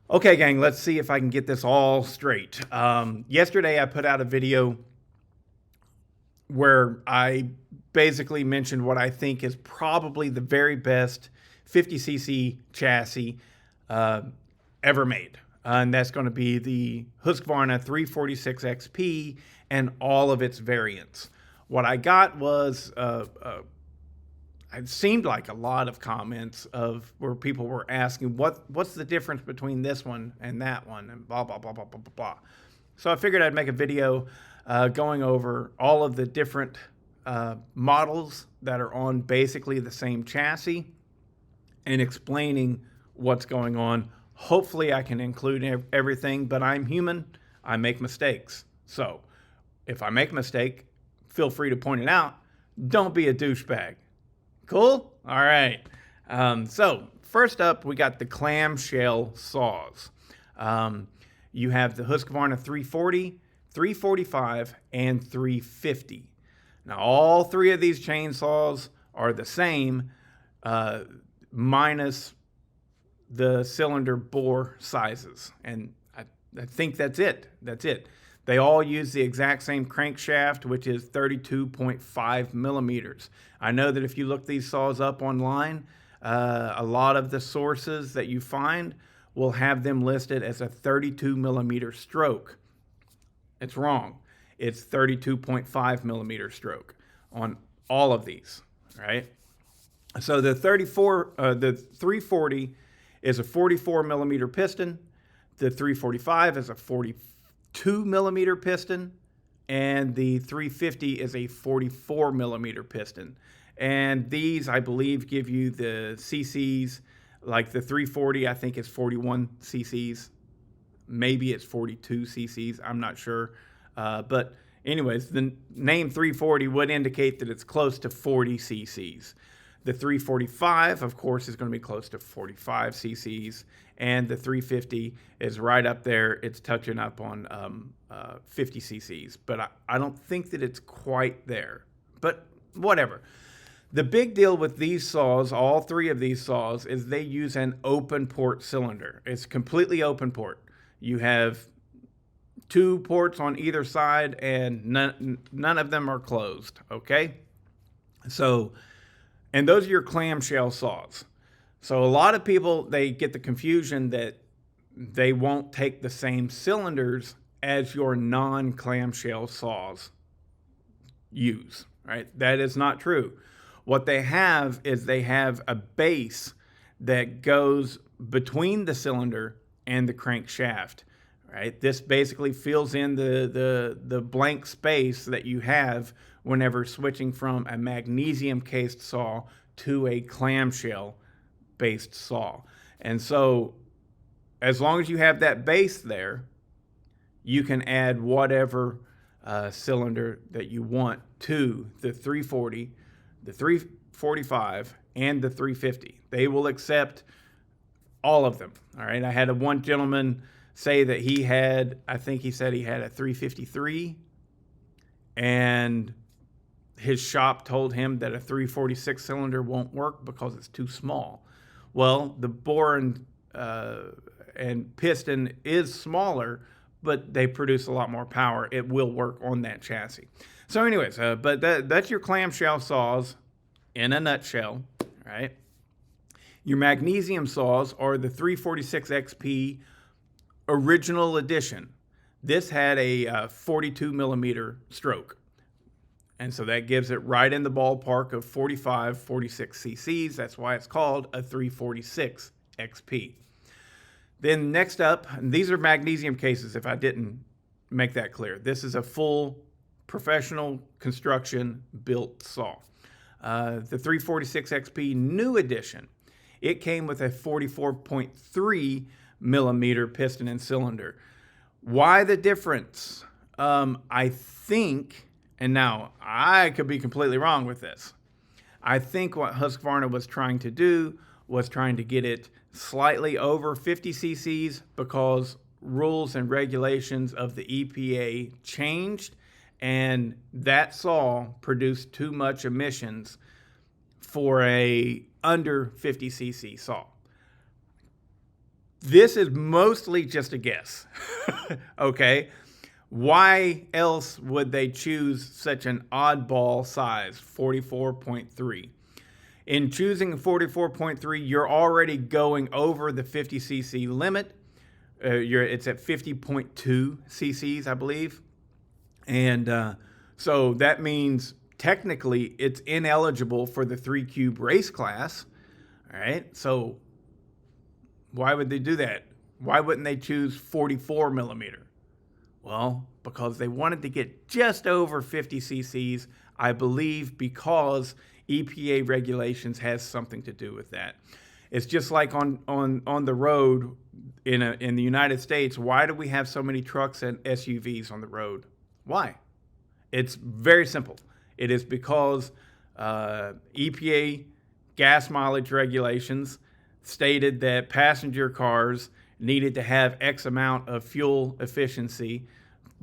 Okay, gang, let's see if I can get this all straight. Yesterday, I put out a video where I basically mentioned what I think is probably the very best 50cc chassis uh, ever made. And that's going to be the Husqvarna 346 XP and all of its variants. What I got was it seemed like a lot of comments of where people were asking what's the difference between this one and that one and blah blah blah blah blah blah blah. So I figured I'd make a video going over all of the different models that are on basically the same chassis and explaining what's going on. Hopefully I can include everything, but I'm human. I make mistakes. So if I make a mistake, feel free to point it out. Don't be a douchebag. Cool? All right. So first up, we got the clamshell saws. You have the Husqvarna 340, 345, and 350. Now, all three of these chainsaws are the same, minus the cylinder bore sizes. And I think that's it. That's it. They all use the exact same crankshaft, which is 32.5 millimeters. I know that if you look these saws up online, a lot of the sources that you find will have them listed as a 32 millimeter stroke. It's wrong. It's 32.5 millimeter stroke on all of these, right? So the 340 is a 44 millimeter piston. The 345 is a 42 millimeter piston, and the 350 is a 44 millimeter piston. And these, I believe, give you the cc's. Like the 340, I think is 41 cc's. Maybe it's 42 cc's. I'm not sure. But anyways, the name 340 would indicate that it's close to 40 cc's. The 345, of course, is going to be close to 45 cc's, and the 350 is right up there. It's touching up on 50 cc's, but I don't think that it's quite there. But whatever. The big deal with these saws, all three of these saws, is they use an open port cylinder. It's completely open port. You have two ports on either side, and none of them are closed, okay? So, and those are your clamshell saws. So a lot of people, they get the confusion that they won't take the same cylinders as your non-clamshell saws use, right? That is not true. What they have is they have a base that goes between the cylinder and the crankshaft, right? This basically fills in the blank space that you have whenever switching from a magnesium cased saw to a clamshell based saw. And so as long as you have that base there, you can add whatever cylinder that you want to the 340, the 345, and the 350. They will accept all of them. All right. I had one gentleman say that he had, I think he said he had a 353, and his shop told him that a 346 cylinder won't work because it's too small. Well, the bore and piston is smaller, but they produce a lot more power. It will work on that chassis. So anyways, but that's your clamshell saws in a nutshell, right? Your magnesium saws are the 346 XP original edition. This had a 42 millimeter stroke. And so that gives it right in the ballpark of 45, 46 cc's. That's why it's called a 346 XP. Then next up, and these are magnesium cases if I didn't make that clear. This is a full professional construction built saw. The 346 XP new edition, it came with a 44.3 millimeter piston and cylinder. Why the difference? I think, and now I could be completely wrong with this, I think what Husqvarna was trying to do was trying to get it slightly over 50 cc's because rules and regulations of the EPA changed, and that saw produced too much emissions for a under 50 cc saw. This is mostly just a guess. Okay? Why else would they choose such an oddball size, 44.3? In choosing 44.3, you're already going over the 50 cc limit. It's at 50.2 cc's, I believe. And so that means technically it's ineligible for the 3 cube race class. All right. So why would they do that? Why wouldn't they choose 44 millimeter? Well, because they wanted to get just over 50 cc's, I believe, because EPA regulations has something to do with that. It's just like on the road in the United States. Why do we have so many trucks and SUVs on the road? Why? It's very simple. It is because EPA gas mileage regulations stated that passenger cars needed to have X amount of fuel efficiency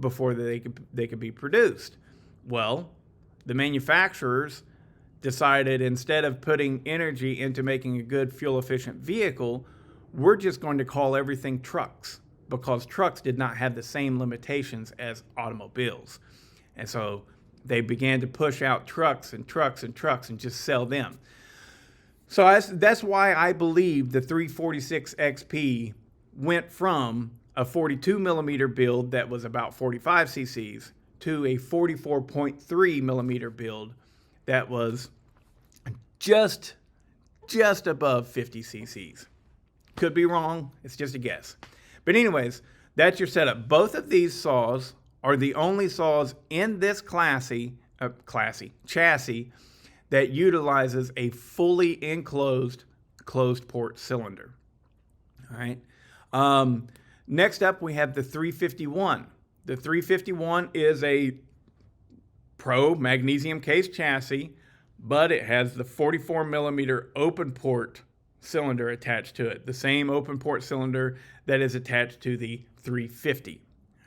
before they could be produced. Well, the manufacturers decided, instead of putting energy into making a good fuel efficient vehicle, we're just going to call everything trucks, because trucks did not have the same limitations as automobiles. And so they began to push out trucks and trucks and trucks and just sell them. So that's why I believe the 346 XP went from a 42 millimeter build that was about 45 cc's to a 44.3 millimeter build that was just above 50 cc's. Could be wrong. It's just a guess. But anyways, that's your setup. Both of these saws are the only saws in this chassis that utilizes a fully enclosed closed port cylinder. All right. Next up, we have the 351. The 351 is a Pro magnesium case chassis, but it has the 44 millimeter open port cylinder attached to it. The same open port cylinder that is attached to the 350.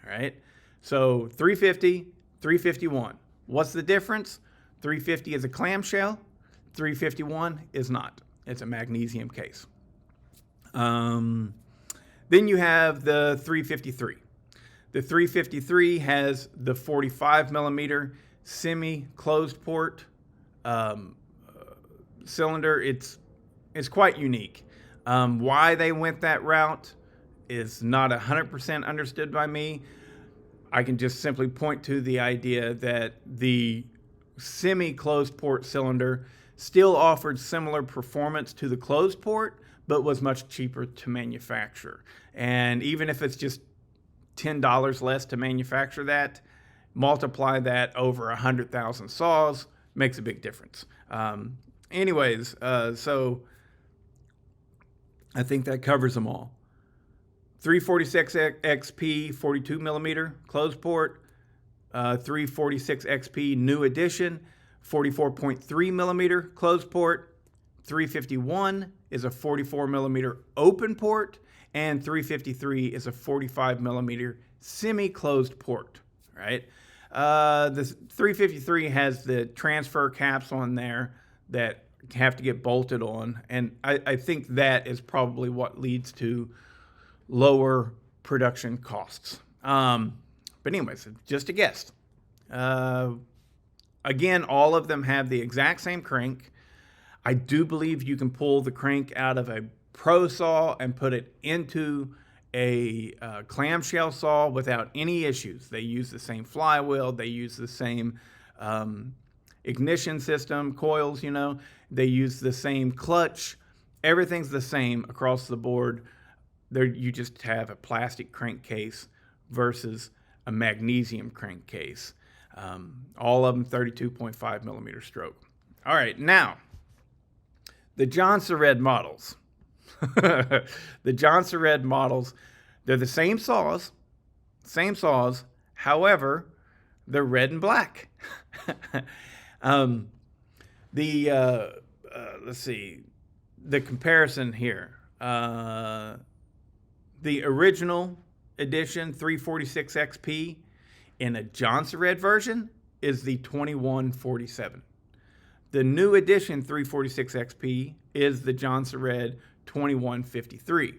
All right. So 350, 351. What's the difference? 350 is a clamshell. 351 is not. It's a magnesium case. Then you have the 353. The 353 has the 45 millimeter semi-closed port cylinder. It's quite unique. Why they went that route is not 100% understood by me. I can just simply point to the idea that the semi-closed port cylinder still offered similar performance to the closed port, but was much cheaper to manufacture. And even if it's just $10 less to manufacture that, multiply that over 100,000 saws, makes a big difference. So I think that covers them all. 346 XP 42 millimeter closed port, 346 XP new edition 44.3 millimeter closed port, 351 is a 44 millimeter open port, and 353 is a 45 millimeter semi-closed port. Right? The 353 has the transfer caps on there that have to get bolted on, and I think that is probably what leads to lower production costs. But anyways, just a guess. Again, all of them have the exact same crank. I do believe you can pull the crank out of a pro saw and put it into a clamshell saw without any issues. They use the same flywheel. They use the same ignition system, coils, They use the same clutch. Everything's the same across the board. There, you just have a plastic crankcase versus a magnesium crankcase. All of them 32.5 millimeter stroke. All right, now, the Jonsered models. The Jonsered models, they're the same saws. However, they're red and black. Let's see, the comparison here. The original edition 346 XP in a Jonsered version is the 2147. The new edition 346 XP is the Jonsered 2153.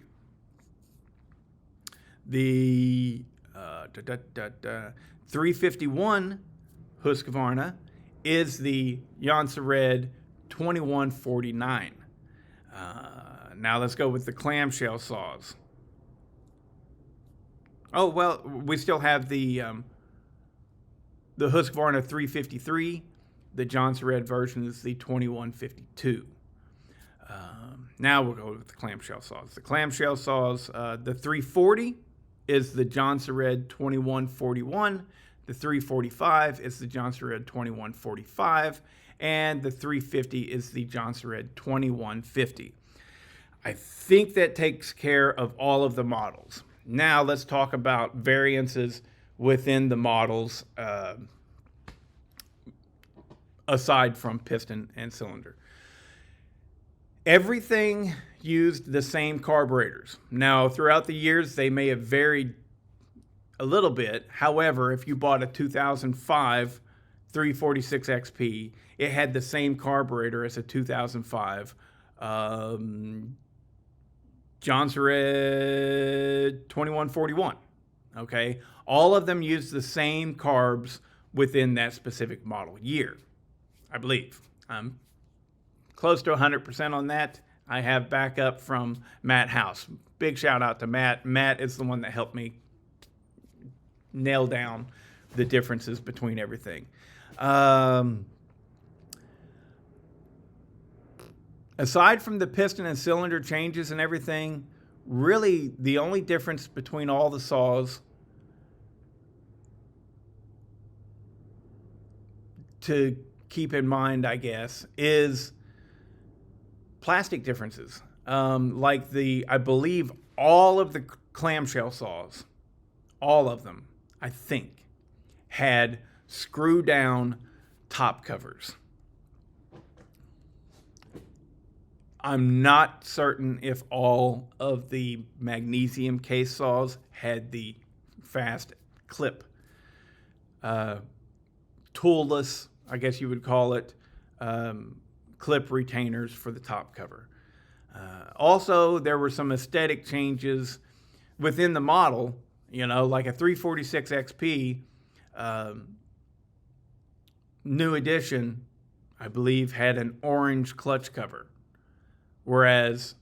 The 351 Husqvarna is the Jonsered 2149. Now let's go with the clamshell saws. Oh, well, we still have the Husqvarna 353. The Jonsered version is the 2152. Now we'll go with the clamshell saws. The clamshell saws, the 340 is the Jonsered 2141. The 345 is the Jonsered 2145. And the 350 is the Jonsered 2150. I think that takes care of all of the models. Now let's talk about variances within the models aside from piston and cylinder. Everything used the same carburetors. Now, throughout the years, they may have varied a little bit. However, if you bought a 2005 346 XP, it had the same carburetor as a 2005 Jonsered 2141. Okay, all of them use the same carbs within that specific model year, I believe. I'm close to 100% on that. I have backup from Matt House. Big shout out to Matt. Matt is the one that helped me nail down the differences between everything. Aside from the piston and cylinder changes and everything, really the only difference between all the saws to keep in mind, I guess, is plastic differences. I believe all of the clamshell saws, all of them, I think, had screw down top covers. I'm not certain if all of the magnesium case saws had the fast clip, toolless, I guess you would call it, clip retainers for the top cover. Also, there were some aesthetic changes within the model, like a 346 XP, new edition, I believe, had an orange clutch cover. Whereas,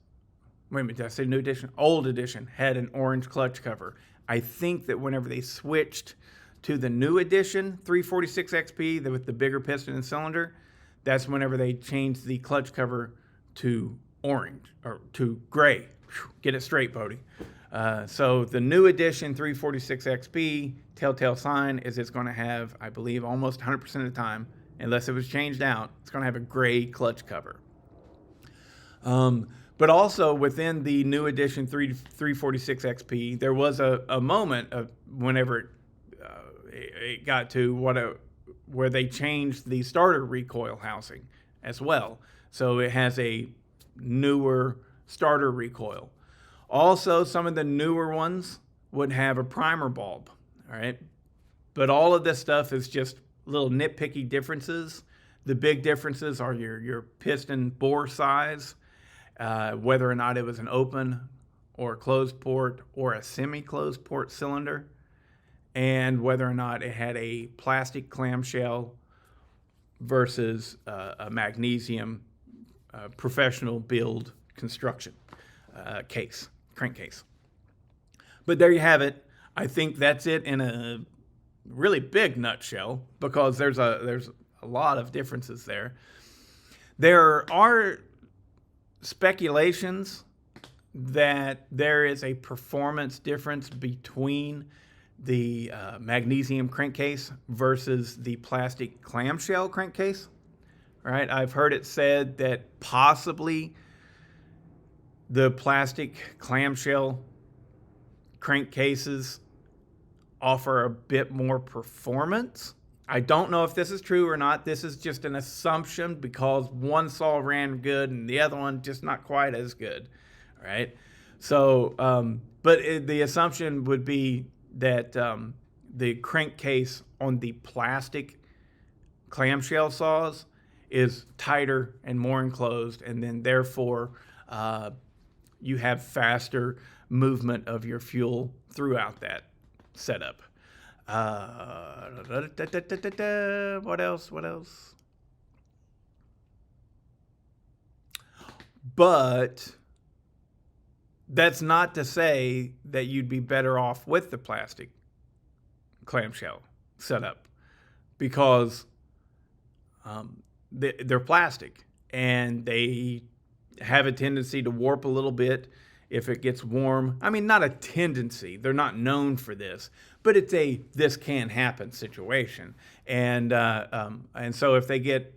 wait a minute, did I say new edition? Old edition had an orange clutch cover. I think that whenever they switched to the new edition 346 XP with the bigger piston and cylinder, that's whenever they changed the clutch cover to orange or to gray. Get it straight, Bodie. So the new edition 346 XP telltale sign is it's going to have, I believe, almost 100% of the time, unless it was changed out, it's going to have a gray clutch cover. But also within the new edition 346 XP, there was a moment of whenever it got to where they changed the starter recoil housing as well. So it has a newer starter recoil. Also, some of the newer ones would have a primer bulb, all right? But all of this stuff is just little nitpicky differences. The big differences are your piston bore size, whether or not it was an open or a closed port or a semi-closed port cylinder, and whether or not it had a plastic clamshell versus a magnesium professional build construction crankcase. But there you have it. I think that's it in a really big nutshell, because there's a lot of differences there. There are speculations that there is a performance difference between the magnesium crankcase versus the plastic clamshell crankcase. Right? I've heard it said that possibly the plastic clamshell crankcases offer a bit more performance. I don't know if this is true or not. This is just an assumption, because one saw ran good and the other one just not quite as good, right? So, the assumption would be that the crankcase on the plastic clamshell saws is tighter and more enclosed, and then therefore you have faster movement of your fuel throughout that setup. What else? But that's not to say that you'd be better off with the plastic clamshell setup, because they're plastic and they have a tendency to warp a little bit if it gets warm. I mean, not a tendency. They're not known for this, but it's a this can happen situation. And so if they get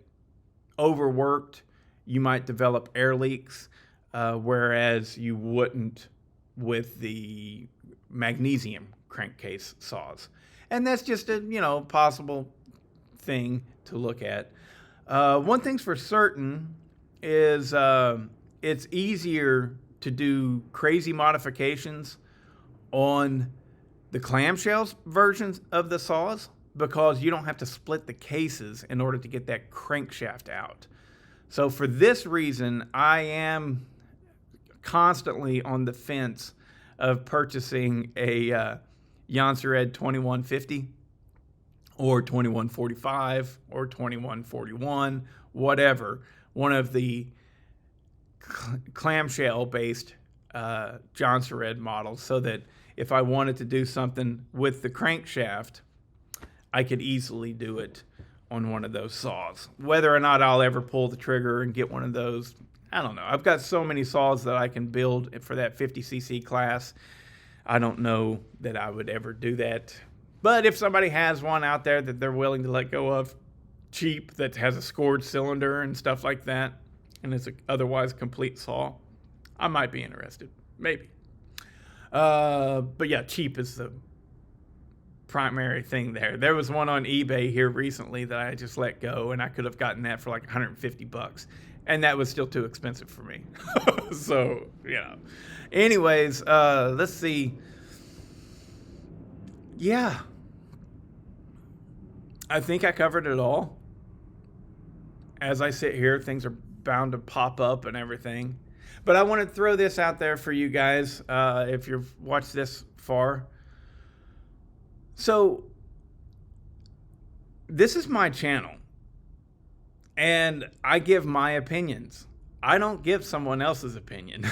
overworked, you might develop air leaks, whereas you wouldn't with the magnesium crankcase saws. And that's just a possible thing to look at. One thing's for certain is it's easier to do crazy modifications on the clamshells versions of the saws, because you don't have to split the cases in order to get that crankshaft out. So for this reason, I am constantly on the fence of purchasing a Jonsered 2150 or 2145 or 2141, whatever, one of the clamshell-based Jonsered models, so that if I wanted to do something with the crankshaft, I could easily do it on one of those saws. Whether or not I'll ever pull the trigger and get one of those, I don't know. I've got so many saws that I can build for that 50cc class. I don't know that I would ever do that. But if somebody has one out there that they're willing to let go of cheap, that has a scored cylinder and stuff like that, and it's an otherwise complete saw, I might be interested. Maybe. But yeah, cheap is the primary thing there. There was one on eBay here recently that I just let go, and I could have gotten that for like $150, and that was still too expensive for me. So, yeah. Anyways, let's see. Yeah. I think I covered it all. As I sit here, things are bound to pop up and everything. But I want to throw this out there for you guys, if you've watched this far. So, this is my channel, and I give my opinions. I don't give someone else's opinion.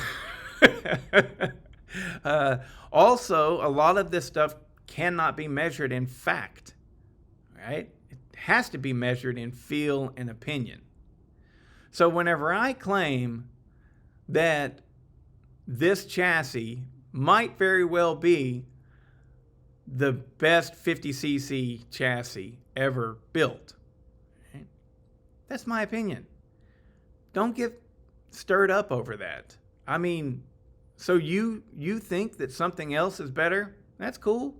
Also, a lot of this stuff cannot be measured in fact, right? It has to be measured in feel and opinion. So whenever I claim that this chassis might very well be the best 50cc chassis ever built, right? That's my opinion. Don't get stirred up over that. I mean, so you think that something else is better? That's cool.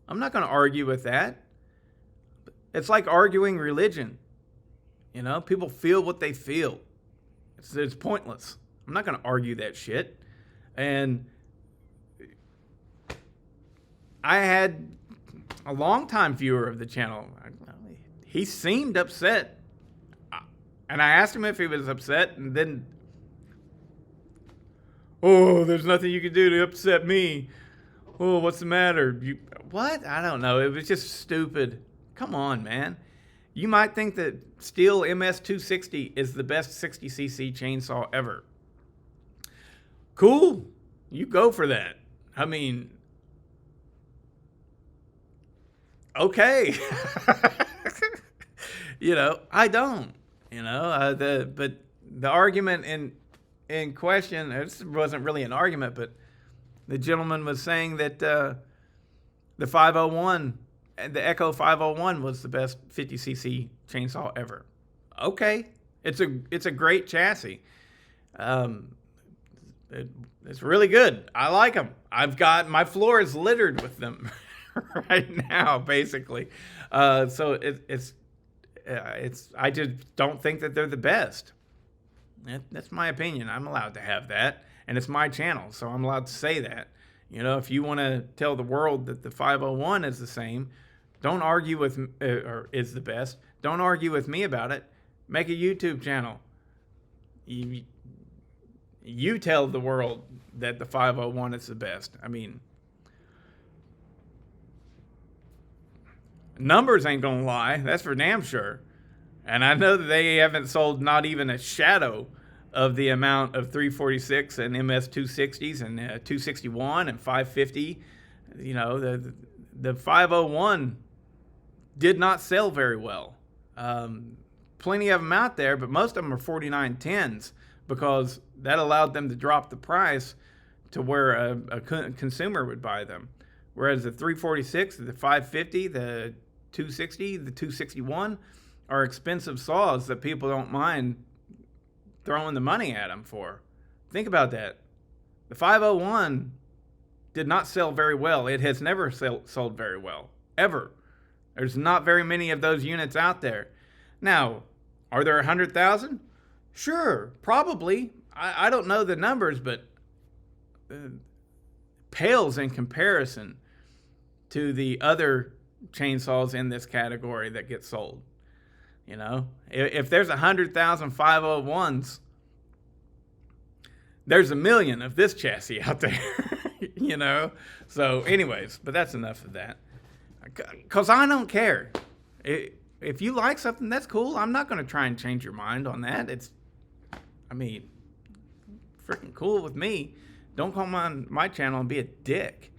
I'm not going to argue with that. It's like arguing religion. You know, people feel what they feel. It's pointless. I'm not going to argue that shit. And I had a longtime viewer of the channel. He seemed upset. And I asked him if he was upset, and then, oh, there's nothing you can do to upset me. Oh, what's the matter? What? I don't know. It was just stupid. Come on, man. You might think that Steel MS260 is the best 60cc chainsaw ever. Cool. You go for that. I mean, okay. You know, I don't. You know, but the argument in question, this wasn't really an argument, but the gentleman was saying that the 501, the Echo 501 was the best 50cc chainsaw ever. Okay, it's a great chassis. It's really good. I like them. I've got, my floor is littered with them right now, basically. So it's I just don't think that they're the best. That's my opinion. I'm allowed to have that, and it's my channel, so I'm allowed to say that. You know, if you want to tell the world that the 501 is the same, don't argue with, or is the best. Don't argue with me about it. Make a YouTube channel. You You tell the world that the 501 is the best. I mean, numbers ain't gonna lie. That's for damn sure. And I know that they haven't sold not even a shadow of the amount of 346 and MS 260s and 261 and 550. You know, the 501 did not sell very well. Plenty of them out there, but most of them are 4910s because that allowed them to drop the price to where a consumer would buy them. Whereas the 346, the 550, the 260, the 261 are expensive saws that people don't mind throwing the money at them for. Think about that. The 501 did not sell very well. It has never sold very well, ever. There's not very many of those units out there. Now, are there 100,000? Sure, probably. I don't know the numbers, but pales in comparison to the other chainsaws in this category that get sold. You know, if there's 100,000 501s, there's 1 million of this chassis out there, you know? So anyways, but that's enough of that. Because I don't care. If you like something, that's cool. I'm not going to try and change your mind on that. I mean, freaking cool with me. Don't come on my channel and be a dick.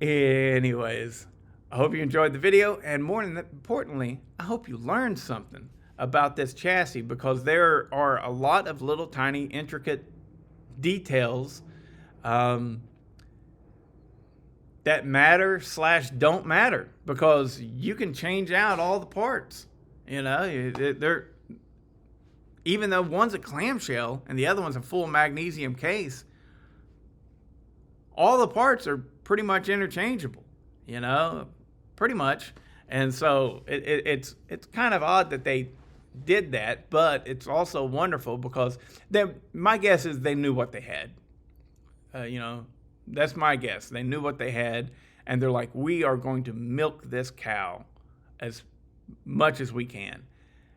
Anyways, I hope you enjoyed the video, and more importantly, I hope you learned something about this chassis, because there are a lot of little tiny intricate details that matter / don't matter, because you can change out all the parts. You know, they're, even though one's a clamshell and the other one's a full magnesium case, all the parts are pretty much interchangeable, you know, pretty much. And so it's kind of odd that they did that, but it's also wonderful because my guess is they knew what they had. You know, that's my guess. They knew what they had, and they're like, we are going to milk this cow as much as we can.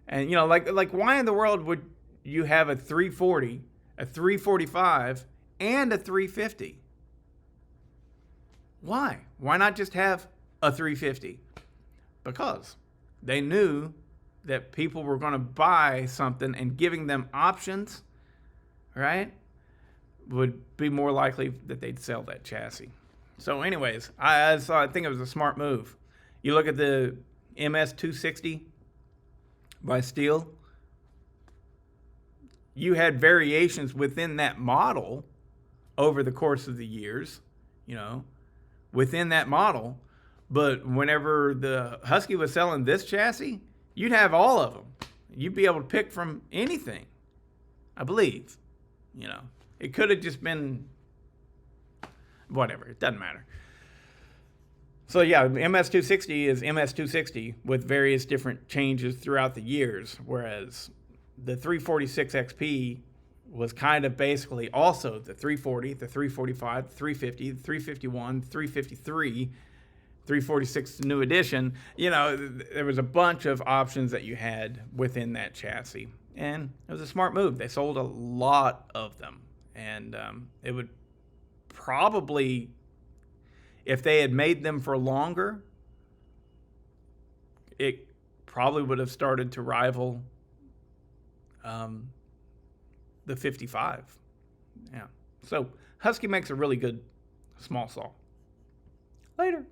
And, you know, like why in the world would you have a 340, a 345, and a 350? Why? Why not just have a 350? Because they knew that people were going to buy something, and giving them options, right, would be more likely that they'd sell that chassis. So anyways, I think it was a smart move. You look at the MS 260 by Steel, you had variations within that model over the course of the years, you know, within that model. But whenever the Husky was selling this chassis, you'd have all of them. You'd be able to pick from anything, I believe. You know, it could have just been whatever. It doesn't matter. So yeah, MS260 is MS260 with various different changes throughout the years, whereas the 346 XP was kind of basically also the 340, the 345, the 350, the 351, 353, 346 new edition. You know, there was a bunch of options that you had within that chassis, and it was a smart move. They sold a lot of them, and it would probably, if they had made them for longer, it probably would have started to rival the 55. Yeah. So Husky makes a really good small saw. Later.